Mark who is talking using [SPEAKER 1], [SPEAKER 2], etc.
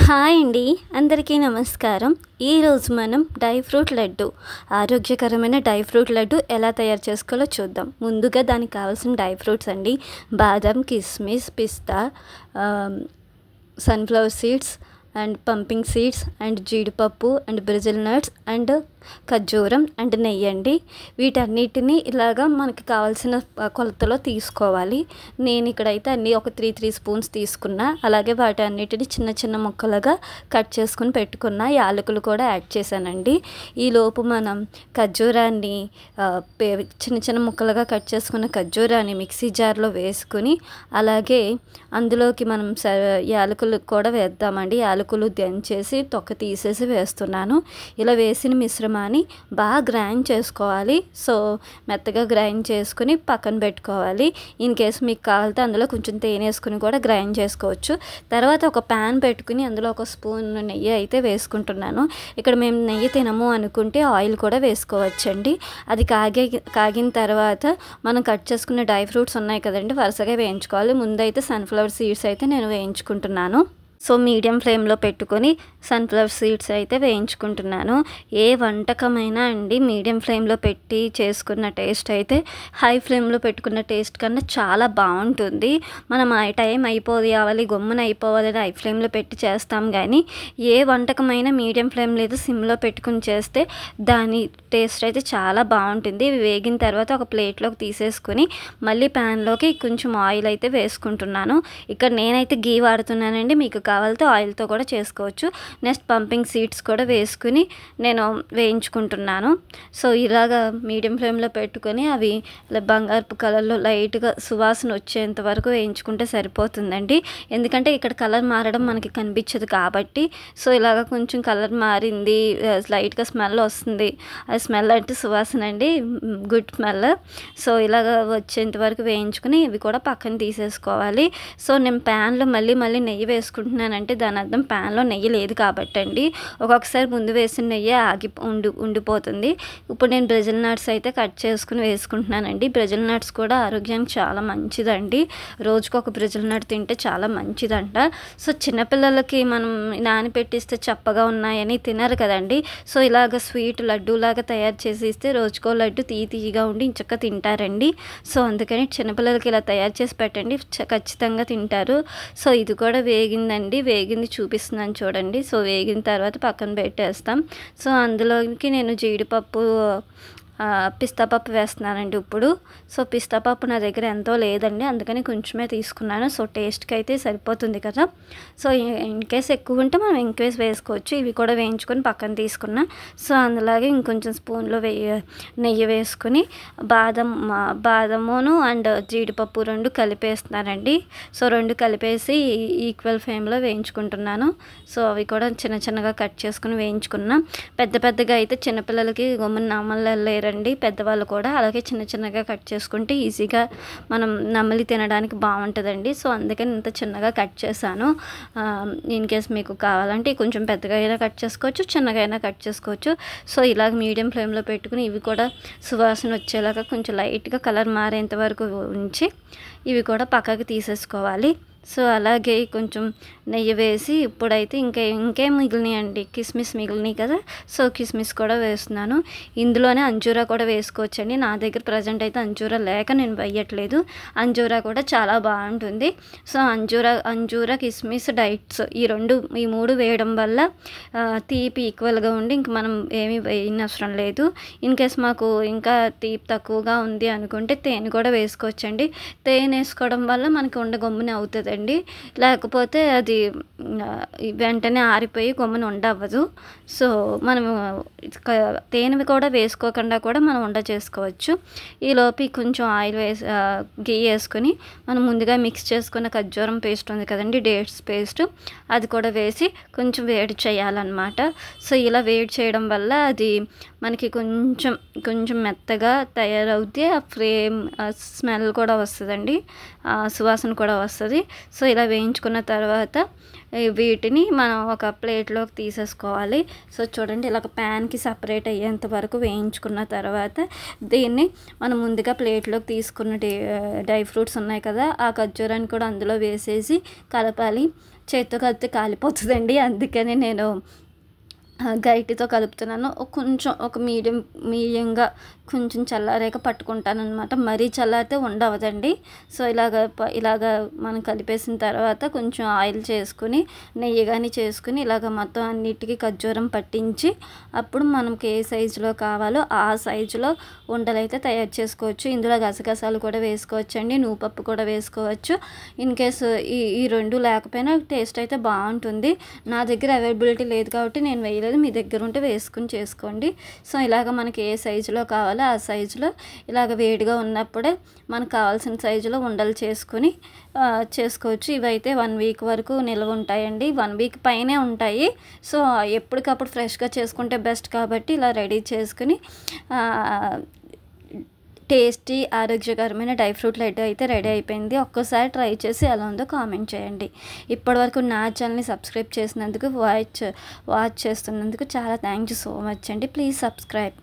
[SPEAKER 1] Hi అండి, అందరికీ నమస్కారం. ఈరోజు మనం డ్రై ఫ్రూట్ లడ్డు, ఆరోగ్యకరమైన డ్రై ఫ్రూట్ లడ్డు ఎలా తయారు చేసుకోవాలో చూద్దాం. ముందుగా దానికి కావాల్సిన డ్రై ఫ్రూట్స్ అండి, బాదం, కిస్మిస్, పిస్తా, sunflower seeds and pumpkin seeds and జీడిపప్పు అండ్ బ్రెజిల్ నట్స్ అండ్ ఖర్జూరం అండ్ నెయ్యి అండి. వీటన్నిటిని ఇలాగా మనకి కావాల్సిన కొలతలో తీసుకోవాలి. నేను ఇక్కడైతే అన్నీ ఒక 3 స్పూన్స్ తీసుకున్నా. అలాగే వాటి అన్నిటిని చిన్న చిన్న ముక్కలుగా కట్ చేసుకుని పెట్టుకున్న. యాలకులు కూడా యాడ్ చేశానండి. ఈలోపు మనం ఖర్జూరాన్ని చిన్న చిన్న ముక్కలుగా కట్ చేసుకున్న ఖర్జూరాన్ని మిక్సీ జార్లో వేసుకుని, అలాగే అందులోకి మనం యాలకులు కూడా వేద్దామండి. యాలకులు దంచేసి తొక్క తీసేసి వేస్తున్నాను. ఇలా వేసిన మిశ్రమాన్ని బాగా గ్రైండ్ చేసుకోవాలి. సో మెత్తగా గ్రైండ్ చేసుకుని పక్కన పెట్టుకోవాలి. ఇన్ కేసు మీకు కావాలితే అందులో కొంచెం తేనె వేసుకుని కూడా గ్రైండ్ చేసుకోవచ్చు. తర్వాత ఒక ప్యాన్ పెట్టుకుని అందులో ఒక స్పూన్ నెయ్యి అయితే వేసుకుంటున్నాను. ఇక్కడ మేము నెయ్యి తినము అనుకుంటే ఆయిల్ కూడా వేసుకోవచ్చండి. అది కాగిన తర్వాత మనం కట్ చేసుకున్న డ్రై ఫ్రూట్స్ ఉన్నాయి కదండి, వరుసగా వేయించుకోవాలి. ముందైతే సన్ఫ్లవర్ సీడ్స్ అయితే నేను వేయించుకుంటున్నాను. సో మీడియం ఫ్లేమ్లో పెట్టుకొని సన్ఫ్లవర్ సీడ్స్ అయితే వేయించుకుంటున్నాను. ఏ వంటకమైనా అండి మీడియం ఫ్లేమ్లో పెట్టి చేసుకున్న టేస్ట్ అయితే హై ఫ్లేమ్లో పెట్టుకున్న టేస్ట్ కన్నా చాలా బాగుంటుంది. మనం ఆ టైం అయిపోవాలి, గమ్మున అయిపోవాలి హై ఫ్లేమ్లో పెట్టి చేస్తాం. కానీ ఏ వంటకమైనా మీడియం ఫ్లేమ్ లేదా సిమ్లో పెట్టుకుని చేస్తే దాని టేస్ట్ అయితే చాలా బాగుంటుంది. ఇవి వేగిన తర్వాత ఒక ప్లేట్లోకి తీసేసుకొని మళ్ళీ ప్యాన్లోకి కొంచెం ఆయిల్ అయితే వేసుకుంటున్నాను. ఇక్కడ నేనైతే గీ వాడుతున్నానండి, మీకు కావాలితే ఆయిల్తో కూడా చేసుకోవచ్చు. నెక్స్ట్ పంపింగ్ సీడ్స్ కూడా వేసుకుని నేను వేయించుకుంటున్నాను. సో ఇలాగా మీడియం ఫ్లేమ్లో పెట్టుకొని అవి బంగారపు కలర్లో లైట్గా సువాసన వచ్చేంత వరకు వేయించుకుంటే సరిపోతుందండి. ఎందుకంటే ఇక్కడ కలర్ మారడం మనకి కనిపించదు కాబట్టి. సో ఇలాగ కొంచెం కలర్ మారింది, లైట్గా స్మెల్ వస్తుంది. అది స్మెల్ అంటే సువాసన అండి, గుడ్ స్మెల్. సో ఇలాగ వచ్చేంత వరకు వేయించుకుని ఇవి కూడా పక్కన తీసేసుకోవాలి. సో నేను ప్యాన్లో మళ్ళీ నెయ్యి వేసుకుంటున్నానంటే దాని అర్థం ప్యాన్లో నెయ్యి లేదు కాబట్టి అండి. ఒక్కొక్కసారి ముందు వేసిన నెయ్యి ఉండిపోతుంది. ఇప్పుడు నేను బ్రెజిల్ నట్స్ అయితే కట్ చేసుకుని వేసుకుంటున్నానండి. బ్రెజిల్ నట్స్ కూడా ఆరోగ్యానికి చాలా మంచిదండి. రోజుకు ఒక బ్రెజిల్ నట్ తింటే చాలా మంచిదంట. సో చిన్నపిల్లలకి మనం నానబెట్టిస్తే చప్పగా ఉన్నాయని తినరు కదండి. సో ఇలాగ స్వీట్ లడ్డూలాగా తయారు చేసి ఇస్తే రోజుకో లడ్డు తీయగా ఉండి ఇంచక్క తింటారండి. సో అందుకని చిన్నపిల్లలకి ఇలా తయారు చేసి పెట్టండి, ఖచ్చితంగా తింటారు. సో ఇది కూడా వేగిందండి, వేగింది చూపిస్తున్నాను చూడండి. సో వేగిన తర్వాత పక్కన పెట్టేస్తాం. సో అందులోకి నేను జీడిపప్పు, పిస్తా పప్పు వేస్తున్నానండి ఇప్పుడు. సో పిస్తా పప్పు నా దగ్గర ఎంతో లేదండి, అందుకని కొంచెమే తీసుకున్నాను. సో టేస్ట్కి అయితే సరిపోతుంది కదా. సో ఇన్ కేస్ ఎక్కువ ఉంటే మనం ఇంకేస్ వేసుకోవచ్చు. ఇవి కూడా వేయించుకొని పక్కన తీసుకున్నా. సో అందులాగే ఇంకొంచెం స్పూన్లో నెయ్యి వేసుకుని బాదమును అండ్ జీడిపప్పు రెండు కలిపేస్తున్నానండి. సో రెండు కలిపేసి ఈక్వల్ ఫ్లేమ్లో వేయించుకుంటున్నాను. సో అవి కూడా చిన్నగా కట్ చేసుకుని వేయించుకున్నాం. పెద్దగా అయితే చిన్నపిల్లలకి గమ్మున నమ్మలేరు రండి, పెద్దవాళ్ళు కూడా. అలాగే చిన్నగా కట్ చేసుకుంటే ఈజీగా మనం నమిలి తినడానికి బాగుంటుందండి. సో అందుకని ఇంత చిన్నగా కట్ చేశాను. ఇన్ కేస్ మీకు కావాలంటే కొంచెం పెద్దగా అయినా కట్ చేసుకోవచ్చు, చిన్నగా అయినా కట్ చేసుకోవచ్చు. సో ఇలాగ మీడియం ఫ్లేమ్లో పెట్టుకుని ఇవి కూడా సువాసన వచ్చేలాగా కొంచెం లైట్గా కలర్ మారేంత వరకు ఉంచి ఇవి కూడా పక్కకి తీసేసుకోవాలి. సో అలాగే కొంచెం నెయ్యి వేసి ఇప్పుడైతే ఇంకేం మిగిలినాయి అండి, కిస్మిస్ మిగిలినాయి కదా. సో కిస్మిస్ కూడా వేస్తున్నాను. ఇందులోనే అంజూరా కూడా వేసుకోవచ్చండి. నా దగ్గర ప్రజెంట్ అయితే అంజూరా లేక నేను వేయట్లేదు. అంజూరా కూడా చాలా బాగుంటుంది. సో అంజూరా కిస్మిస్ డైట్స్ ఈ మూడు వేయడం వల్ల తీపి ఈక్వల్గా ఉండి ఇంక మనం ఏమీ వేయనవసరం లేదు. ఇన్ కేస్ మాకు ఇంకా తీపి తక్కువగా ఉంది అనుకుంటే తేనె కూడా వేసుకోవచ్చండి. తేనె వేసుకోవడం వల్ల మనకి ఉండగమ్ముని అవుతుంది అండి, లేకపోతే అది వెంటనే ఆరిపోయి గమ్మున ఉండవ్వదు. సో మనము తేనె కూడా వేసుకోకుండా కూడా మనం ఉండ చేసుకోవచ్చు. ఈలోపు కొంచెం ఆయిల్ గీ వేసుకొని మనం ముందుగా మిక్స్ చేసుకున్న ఖర్జూరం పేస్ట్ ఉంది కదండి, డేట్స్ పేస్ట్, అది కూడా వేసి కొంచెం వేడి చేయాలన్నమాట. సో ఇలా వేడి చేయడం వల్ల అది మనకి కొంచెం మెత్తగా తయారవుతే ఆ స్మెల్ కూడా వస్తుందండి, సువాసన కూడా వస్తుంది. సో ఇలా వేయించుకున్న తర్వాత వీటిని మనం ఒక ప్లేట్లోకి తీసేసుకోవాలి. సో చూడండి ఇలాగ ప్యాన్కి సపరేట్ అయ్యేంత వరకు వేయించుకున్న తర్వాత దీన్ని మనం ముందుగా ప్లేట్లోకి తీసుకున్న డ్రై ఫ్రూట్స్ ఉన్నాయి కదా, ఆ ఖర్జూరాన్ని కూడా అందులో వేసేసి కలపాలి. చేత్తో కలిపితే కాలిపోతుందండి. అందుకని నేను గరిటెతో కలుపుతున్నాను. కొంచెం ఒక మీడియంగా కొంచెం చల్లారాక పట్టుకుంటానన్నమాట. మరీ చల్లారితే ఉండవదండి. సో ఇలాగ మనం కలిపేసిన తర్వాత కొంచెం ఆయిల్ చేసుకుని, నెయ్యి కానీ చేసుకుని ఇలాగ మొత్తం అన్నిటికీ ఖర్జూరం పట్టించి అప్పుడు మనకి ఏ సైజులో కావాలో ఆ సైజులో ఉండలైతే తయారు చేసుకోవచ్చు. ఇందులో గసగసాలు కూడా వేసుకోవచ్చండి, నువ్వుపప్పు కూడా వేసుకోవచ్చు. ఇన్ కేసు ఈ రెండు లేకపోయినా టేస్ట్ అయితే బాగుంటుంది. నా దగ్గర అవైలబిలిటీ లేదు కాబట్టి నేను వేయలేదు. మీ దగ్గర ఉంటే వేసుకుని చేసుకోండి. సో ఇలాగ మనకి ఏ సైజులో కావాలో ఆ సైజులో ఇలాగ వేడిగా ఉన్నప్పుడే మనకు కావాల్సిన సైజులో ఉండలు చేసుకుని చేసుకోవచ్చు. ఇవైతే 1 వీక్ వరకు నిల్వ ఉంటాయండి. 1 వీక్ పైనే ఉంటాయి. సో ఎప్పటికప్పుడు ఫ్రెష్గా చేసుకుంటే బెస్ట్ కాబట్టి ఇలా రెడీ చేసుకుని టేస్టీ ఆరోగ్యకరమైన డ్రై ఫ్రూట్ లడ్డు అయితే రెడీ అయిపోయింది. ఒక్కసారి ట్రై చేసి ఎలా ఉందో కామెంట్ చేయండి. ఇప్పటివరకు నా ఛానల్ని సబ్స్క్రైబ్ చేసినందుకు, వాచ్ చేస్తున్నందుకు చాలా థ్యాంక్ యూ సో మచ్ అండి. Please subscribe.